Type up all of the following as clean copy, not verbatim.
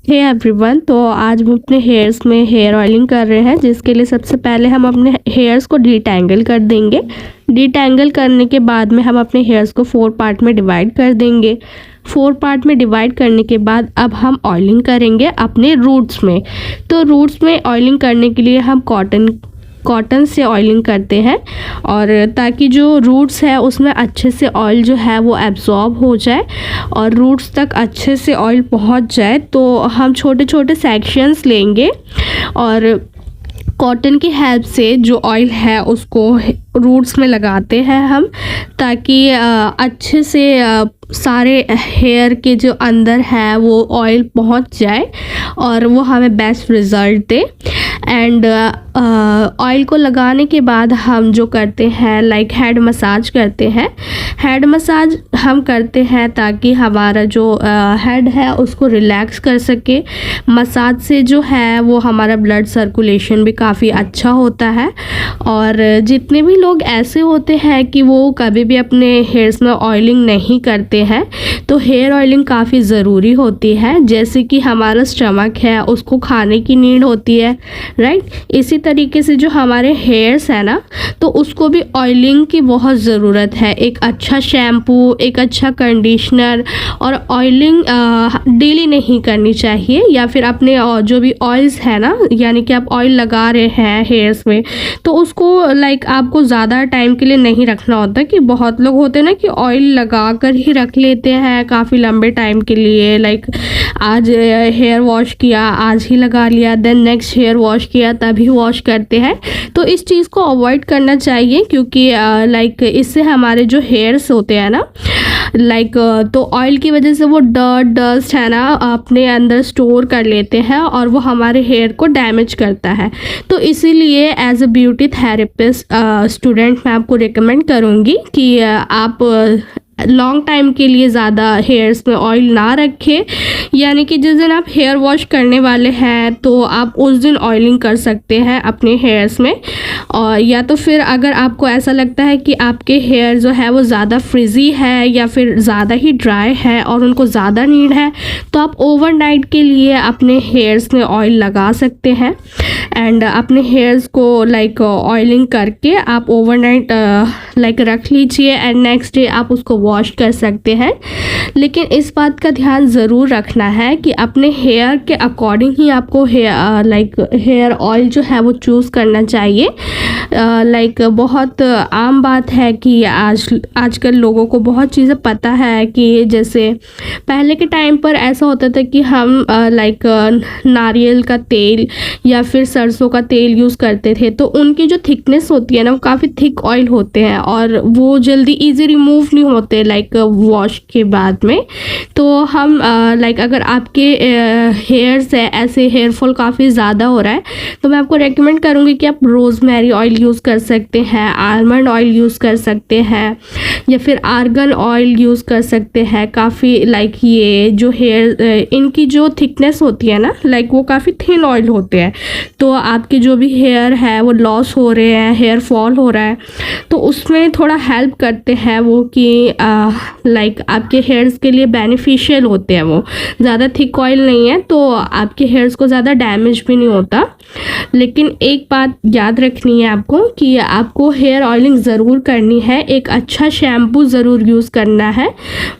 Hey everyone, तो आज हम अपने हेयर्स में हेयर ऑयलिंग कर रहे हैं, जिसके लिए सबसे पहले हम अपने हेयर्स को डीटैंगल कर देंगे। डीटैंगल करने के बाद में हम अपने हेयर्स को 4 पार्ट में डिवाइड कर देंगे। 4 पार्ट में डिवाइड करने के बाद अब हम ऑयलिंग करेंगे अपने रूट्स में। तो रूट्स में ऑयलिंग करने के लिए हम कॉटन से ऑयलिंग करते हैं, और ताकि जो रूट्स है उसमें अच्छे से ऑयल जो है वो एब्जॉर्ब हो जाए और रूट्स तक अच्छे से ऑयल पहुंच जाए। तो हम छोटे छोटे सेक्शंस लेंगे और कॉटन की हेल्प से जो ऑयल है उसको रूट्स में लगाते हैं हम, ताकि अच्छे से सारे हेयर के जो अंदर है वो ऑयल पहुंच जाए और वो हमें best result they. And oil को लगाने के बाद हम जो करते हैं लाइक हेड मसाज करते हैं। हेड मसाज हम करते हैं ताकि हमारा जो हेड है उसको रिलैक्स कर सके। मसाज से जो है वो हमारा ब्लड सर्कुलेशन भी काफ़ी अच्छा होता है। और जितने भी लोग ऐसे होते हैं कि वो कभी भी अपने हेयर्स में ऑयलिंग नहीं करते हैं, तो हेयर ऑयलिंग काफ़ी ज़रूरी होती है। जैसे कि हमारा स्टमक है उसको खाने की नीड होती है, राइट। इसी तरीके से जो हमारे हेयर्स है ना, तो उसको भी ऑयलिंग की बहुत ज़रूरत है। एक अच्छा शैम्पू, एक अच्छा कंडीशनर और ऑयलिंग डेली नहीं करनी चाहिए। या फिर अपने जो भी ऑयल्स है ना, यानी कि आप ऑयल लगा रहे हैं हेयर्स में, तो उसको लाइक आपको ज़्यादा टाइम के लिए नहीं रखना होता। कि बहुत लोग होते हैं ना कि ऑयल लगा कर ही रख लेते हैं काफ़ी लंबे टाइम के लिए। लाइक आज हेयर वॉश किया, आज ही लगा लिया, देन नेक्स्ट हेयर वॉश किया तभी वॉश करते हैं। तो इस चीज़ को अवॉइड करना चाहिए, क्योंकि लाइक इससे हमारे जो हेयर्स होते हैं ना, लाइक तो ऑयल की वजह से वो डस्ट है ना अपने अंदर स्टोर कर लेते हैं और वो हमारे हेयर को डैमेज करता है। तो इसीलिए as a beauty therapist student मैं आपको रिकमेंड करूँगी कि आप लॉन्ग टाइम के लिए ज़्यादा हेयर्स में ऑयल ना रखें। यानी कि जिस दिन आप हेयर वॉश करने वाले हैं तो आप उस दिन ऑयलिंग कर सकते हैं अपने हेयर्स में। और या तो फिर अगर आपको ऐसा लगता है कि आपके हेयर जो है वो ज़्यादा फ्रिजी है या फिर ज़्यादा ही ड्राई है और उनको ज़्यादा नीड है, तो आप ओवरनाइट के लिए अपने हेयर्स में ऑयल लगा सकते हैं। एंड अपने हेयर्स को लाइक ऑयलिंग करके आप ओवरनाइट लाइक रख लीजिए एंड नेक्स्ट डे आप उसको वॉश कर सकते हैं। लेकिन इस बात का ध्यान ज़रूर रखना है कि अपने हेयर के अकॉर्डिंग ही आपको हेयर ऑयल जो है वो चूज़ करना चाहिए। लाइक बहुत आम बात है कि आजकल लोगों को बहुत चीज़ें पता है कि जैसे पहले के टाइम पर ऐसा होता था कि हम लाइक नारियल का तेल या फिर सरसों का तेल यूज़ करते थे, तो उनकी जो थिकनेस होती है ना वो काफ़ी थिक ऑयल होते हैं और वो जल्दी इजी रिमूव नहीं होते लाइक वॉश के बाद में। तो हम लाइक अगर आपके हेयर्स है ऐसे हेयर फॉल काफ़ी ज़्यादा हो रहा है, तो मैं आपको रेकमेंड करूँगी कि आप रोज़मेरी ऑयल यूज़ कर सकते हैं, आलमंड ऑयल यूज़ कर सकते हैं या फिर आर्गन ऑयल यूज़ कर सकते हैं। काफ़ी लाइक ये जो हेयर इनकी जो थिकनेस होती है ना, लाइक वो काफ़ी थिन ऑयल होते हैं। तो आपके जो भी हेयर है वो लॉस हो रहे हैं, हेयर फॉल हो रहा है, तो उसमें थोड़ा हेल्प करते हैं वो कि लाइक आपके हेयर्स के लिए बेनिफिशियल होते हैं। वो ज़्यादा थिक ऑयल नहीं है तो आपके हेयर्स को ज़्यादा डैमेज भी नहीं होता। लेकिन एक बात याद रखनी है आपको कि आपको हेयर ऑयलिंग ज़रूर करनी है, एक अच्छा शैम्पू ज़रूर यूज़ करना है।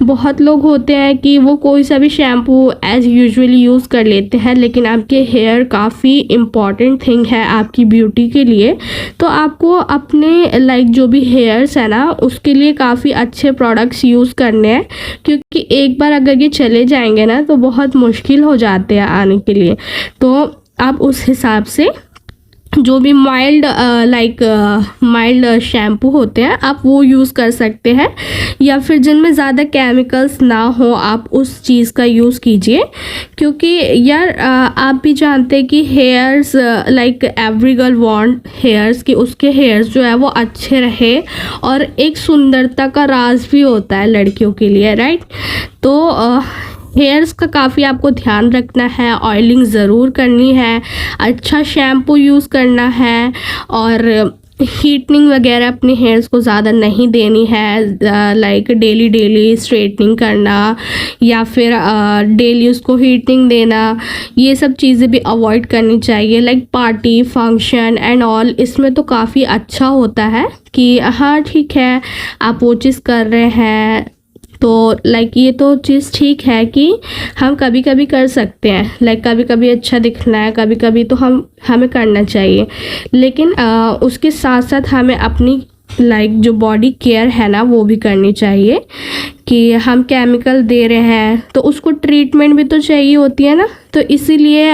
बहुत लोग होते हैं कि वो कोई सा भी शैम्पू एज़ यूजुअली यूज़ कर लेते हैं, लेकिन आपके हेयर काफ़ी इम्पॉर्टेंट थिंग है आपकी ब्यूटी के लिए। तो आपको अपने लाइक जो भी हेयर्स है ना उसके लिए काफ़ी अच्छे प्रोडक्ट्स यूज़ करने हैं, क्योंकि एक बार अगर ये चले जाएंगे ना तो बहुत मुश्किल हो जाते हैं आने के लिए। तो आप उस हिसाब से जो भी माइल्ड शैम्पू होते हैं आप वो यूज़ कर सकते हैं, या फिर जिनमें ज़्यादा केमिकल्स ना हो आप उस चीज़ का यूज़ कीजिए। क्योंकि यार आप भी जानते हैं कि hairs like every girl want hairs कि उसके हेयर्स जो है वो अच्छे रहे, और एक सुंदरता का राज भी होता है लड़कियों के लिए, राइट। तो हेयर्स का काफ़ी आपको ध्यान रखना है, ऑयलिंग ज़रूर करनी है, अच्छा शैम्पू यूज़ करना है, और हीटनिंग वगैरह अपने हेयर्स को ज़्यादा नहीं देनी है, लाइक डेली स्ट्रेटनिंग करना या फिर डेली उसको हीटनिंग देना, ये सब चीज़ें भी अवॉइड करनी चाहिए। Like party function and all, इसमें तो काफ़ी अच्छा होता है कि हाँ ठीक है आप वो चीज़ कर रहे हैं, तो लाइक ये तो चीज़ ठीक है कि हम कभी कभी कर सकते हैं, लाइक कभी कभी अच्छा दिखना है, कभी कभी तो हमें करना चाहिए। लेकिन उसके साथ साथ हमें अपनी लाइक जो बॉडी केयर है ना वो भी करनी चाहिए कि हम केमिकल दे रहे हैं तो उसको ट्रीटमेंट भी तो चाहिए होती है ना। तो इसीलिए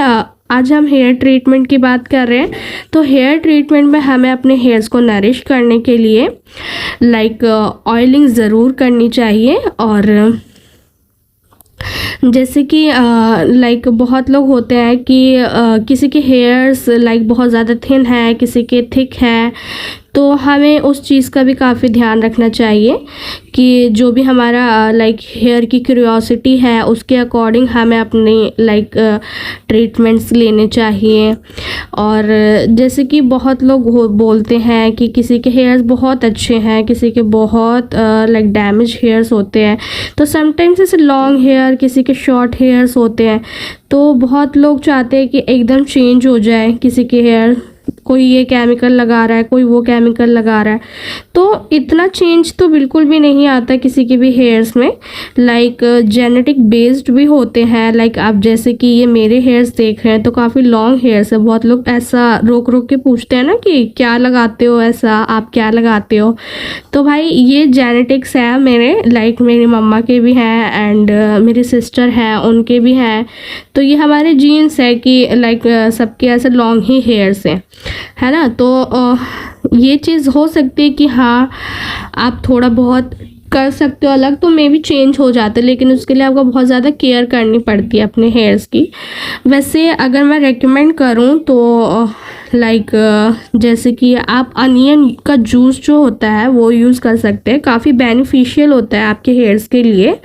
आज हम हेयर ट्रीटमेंट की बात कर रहे हैं। तो हेयर ट्रीटमेंट में हमें अपने हेयर्स को नरिश करने के लिए लाइक ऑयलिंग ज़रूर करनी चाहिए। और जैसे कि लाइक बहुत लोग होते हैं कि किसी के हेयर्स लाइक बहुत ज़्यादा थिन है, किसी के थिक है, तो हमें उस चीज़ का भी काफ़ी ध्यान रखना चाहिए कि जो भी हमारा लाइक हेयर की क्यूरियोसिटी है उसके अकॉर्डिंग हमें अपनी लाइक ट्रीटमेंट्स लेने चाहिए। और जैसे कि बहुत लोग बोलते हैं कि किसी के हेयर्स बहुत अच्छे हैं, किसी के बहुत लाइक डैमेज हेयर्स होते हैं, तो समटाइम्स ऐसे लॉन्ग हेयर, किसी के शॉर्ट हेयर्स होते हैं, तो बहुत लोग चाहते हैं कि एकदम चेंज हो जाए किसी के हेयर, कोई ये केमिकल लगा रहा है, कोई वो केमिकल लगा रहा है, तो इतना चेंज तो बिल्कुल भी नहीं आता किसी के भी हेयर्स में। लाइक जेनेटिक बेस्ड भी होते हैं। लाइक आप जैसे कि ये मेरे हेयर्स देख रहे हैं तो काफ़ी लॉन्ग हेयर्स है। बहुत लोग ऐसा रोक रोक के पूछते हैं ना कि क्या लगाते हो, ऐसा आप क्या लगाते हो। तो भाई ये जेनेटिक्स है मेरे, लाइक मेरी मम्मा के भी हैं एंड मेरी सिस्टर हैं उनके भी हैं। तो ये हमारे जीन्स है कि लाइक सबके ऐसे लॉन्ग ही हेयर्स हैं, है ना। तो ये चीज़ हो सकती है कि हाँ आप थोड़ा बहुत कर सकते हो अलग, तो मे भी चेंज हो जाता है, लेकिन उसके लिए आपको बहुत ज़्यादा केयर करनी पड़ती है अपने हेयर्स की। वैसे अगर मैं रेकमेंड करूँ तो लाइक जैसे कि आप अनियन का जूस जो होता है वो यूज़ कर सकते हैं, काफ़ी बेनिफिशियल होता है आपके हेयर्स के लिए।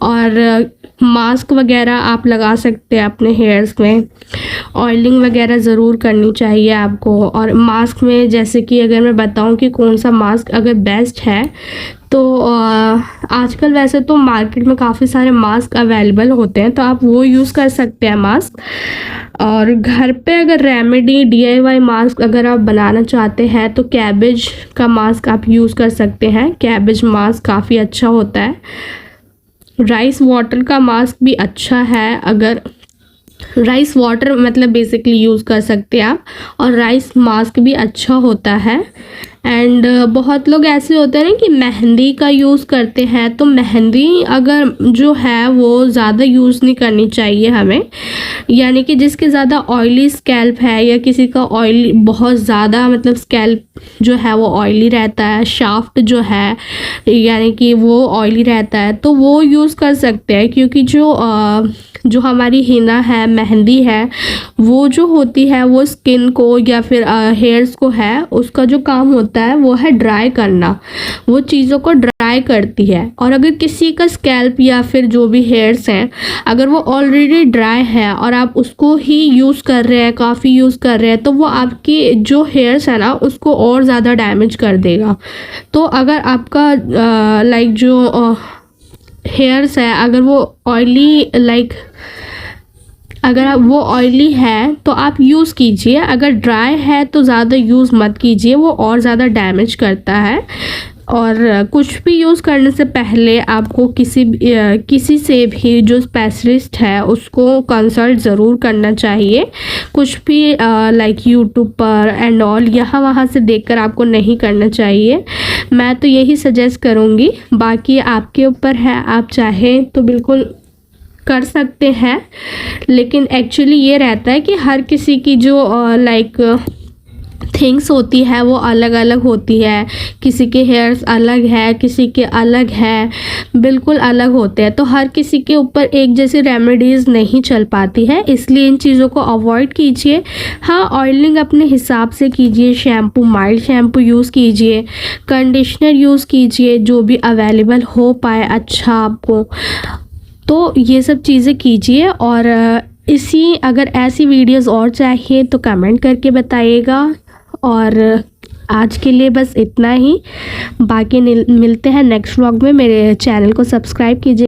और मास्क वगैरह आप लगा सकते हैं अपने हेयर्स में। ऑयलिंग वगैरह ज़रूर करनी चाहिए आपको। और मास्क में जैसे कि अगर मैं बताऊं कि कौन सा मास्क अगर बेस्ट है, तो आजकल वैसे तो मार्केट में काफ़ी सारे मास्क अवेलेबल होते हैं, तो आप वो यूज़ कर सकते हैं मास्क। और घर पे अगर रेमेडी DIY मास्क अगर आप बनाना चाहते हैं तो कैबेज का मास्क आप यूज़ कर सकते हैं। कैबेज मास्क काफ़ी अच्छा होता है। राइस वाटर का मास्क भी अच्छा है, अगर राइस वाटर मतलब बेसिकली यूज़ कर सकते हैं आप। और राइस मास्क भी अच्छा होता है। एंड बहुत लोग ऐसे होते हैं ना कि मेहंदी का यूज़ करते हैं, तो मेहंदी अगर जो है वो ज़्यादा यूज़ नहीं करनी चाहिए हमें। यानी कि जिसके ज़्यादा ऑयली स्कैल्प है या किसी का ऑयली बहुत ज़्यादा मतलब स्कैल्प जो है वो ऑयली रहता है, शाफ्ट जो है यानी कि वो ऑयली रहता है, तो वो यूज़ कर सकते हैं। क्योंकि जो हमारी हिना है, मेहंदी है, वो जो होती है वो स्किन को या फिर हेयर्स को है, उसका जो काम होता है वो है ड्राई करना, वो चीज़ों को ड्राई करती है। और अगर किसी का स्कैल्प या फिर जो भी हेयर्स हैं अगर वो ऑलरेडी ड्राई है और आप उसको ही यूज़ कर रहे हैं, काफ़ी यूज़ कर रहे हैं, तो वो आपकी जो हेयर्स है ना उसको और ज़्यादा डैमेज कर देगा। तो अगर आपका लाइक जो हेयर्स है अगर वो ऑयली लाइक अगर आप वो ऑयली है तो आप यूज़ कीजिए, अगर ड्राई है तो ज़्यादा यूज़ मत कीजिए, वो और ज़्यादा डैमेज करता है। और कुछ भी यूज़ करने से पहले आपको किसी से भी जो स्पेशलिस्ट है उसको कंसल्ट ज़रूर करना चाहिए। कुछ भी लाइक यूट्यूब पर एंड ऑल यहाँ वहाँ से देखकर आपको नहीं करना चाहिए। मैं तो यही सजेस्ट करूँगी, बाकी आपके ऊपर है, आप चाहें तो बिल्कुल कर सकते हैं। लेकिन एक्चुअली ये रहता है कि हर किसी की जो लाइक थिंग्स होती है वो अलग अलग होती है। किसी के हेयर्स अलग है, किसी के अलग है, बिल्कुल अलग होते हैं। तो हर किसी के ऊपर एक जैसी रेमेडीज़ नहीं चल पाती है, इसलिए इन चीज़ों को अवॉइड कीजिए। हाँ, ऑयलिंग अपने हिसाब से कीजिए, शैम्पू माइल्ड शैम्पू यूज़ कीजिए, कंडीशनर यूज़ कीजिए, जो भी अवेलेबल हो पाए अच्छा आपको, तो ये सब चीज़ें कीजिए। और अगर ऐसी वीडियोस और चाहिए तो कमेंट करके बताइएगा। और आज के लिए बस इतना ही, बाकी मिलते हैं नेक्स्ट व्लॉग में। मेरे चैनल को सब्सक्राइब कीजिए।